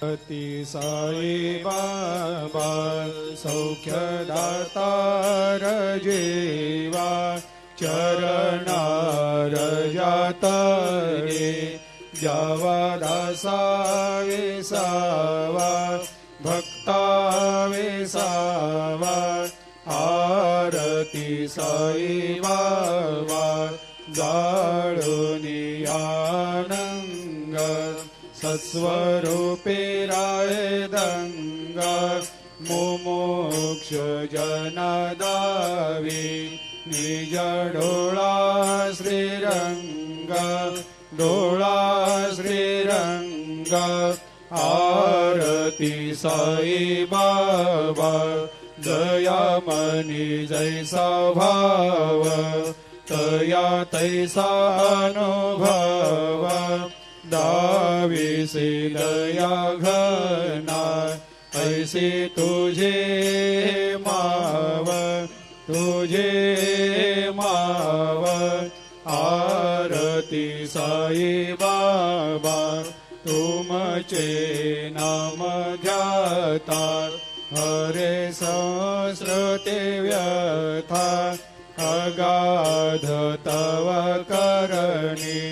अति साई बाबा सौख्यदातार जीवा चरणार जातरे जावा दासा विसावा भक्ता विसावा आरती साई बाबा जाळुनी आनंग सत्स्वरूपे राय दंग मुमुक्ष जनदावी निज डोळा श्रीरंग डोळा श्रीरंग आरती साई बाबा दयामनी जैसा भाव तया तैसा अनुभव दाविसे दया घना ऐसे तुझे माव आरती साई बाबा तुमचे नाम ध्याता हरे संस्कृते व्यथा अगाध तव करणी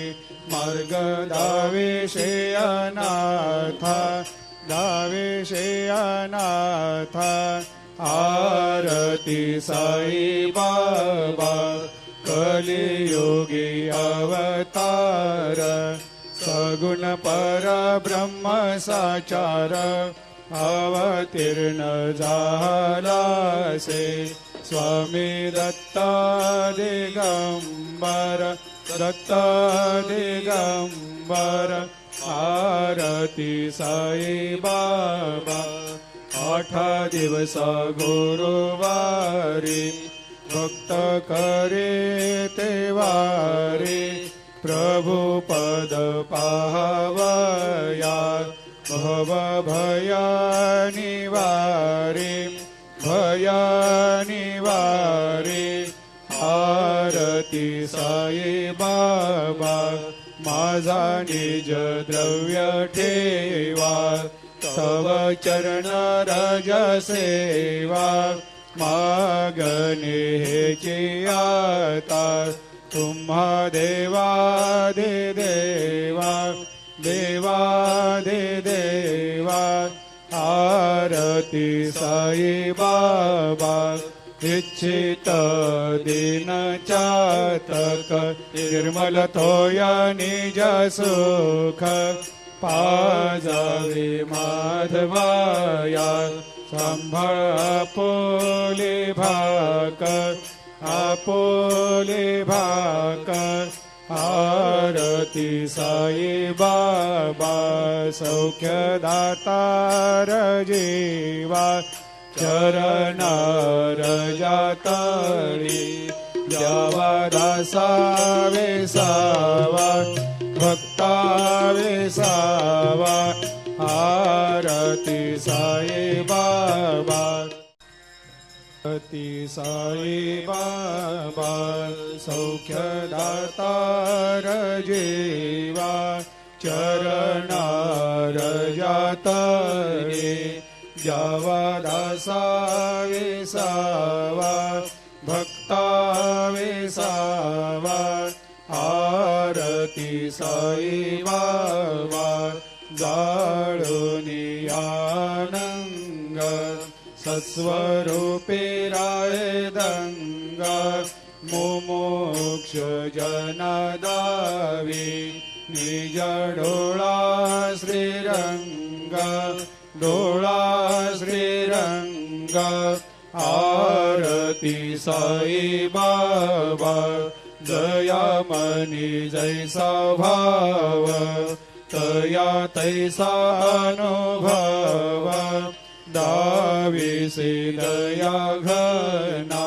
मार्ग दाविषे अनाथ आरती साई बाबा कलियुगी अवतार सगुण परब्रह्म साचार अवतीर्ण झालासे स्वामी दत्त दिगंबर आरती साई बाबा 8 दिवस गुरुवारी भक्त करे तेवारी प्रभु पद पाहवया भव भया निवारी आरती साई बाबा माझा निज द्रव्य ठेवा तव चरण रज सेवा मागणे हेची आता तुम्हा देवा आरती साई बाबा इच्छित दिन चातक निर्मल थोया निज सुख पाजावे माधवाया सांभाळ आपोले भाकर आरती साई बाबा सौख्यदातार जीवा चरणार जातळी जावा दासा विसावा भक्ता विसावा आरती साई बाबा अति साई बाबा सौख्यदातार जीवा चरणार जातरे जावा दासा विसावा भक्ता विसावा आरती साई बाबा जाळुनी आनंग सत्स्वरूपे राय दंग मुमुक्ष जनदावी निज डोळा श्रीरंग आरती साई बाबा दयामनी जैसा भाव तया तैसा अनुभव दाविसे दया घना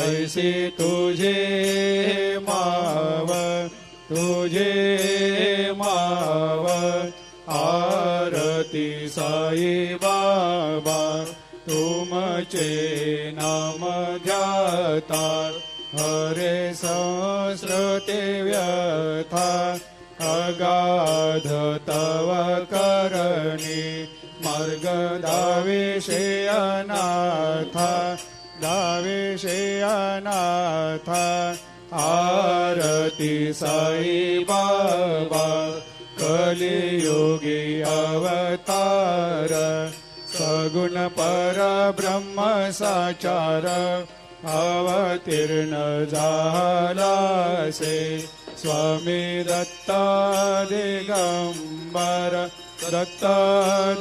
ऐसे तुझे माव आरती साई बाबा तुमचे नाम ध्याता हरे संस्कृते व्यथा अगाध तव करणी मार्ग दावेशे अनाथा दावेशे अनाथा आरती साई बाबा कलियुगी अवतार सगुण परब्रह्म साचार अवतीर्ण झालासे स्वामी दत्ता दिगंबर दत्ता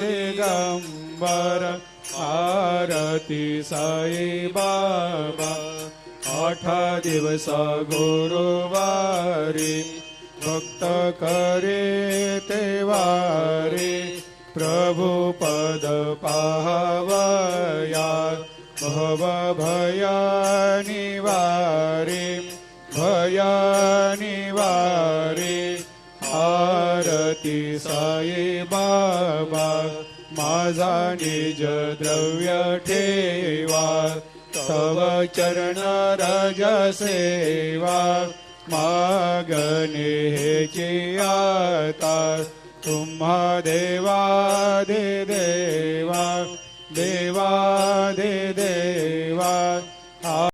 दिगंबर आरती साई बाबा 8 दिवस गुरुवारी भक्त करे ते वारी प्रभु पद पावया भव भया निवारी भया निवारी आरती साई बाबा माझा निज द्रव्य ठेवा तव चरण रज सेवा मागणे हेची आता तुम्हा देवा दे देवा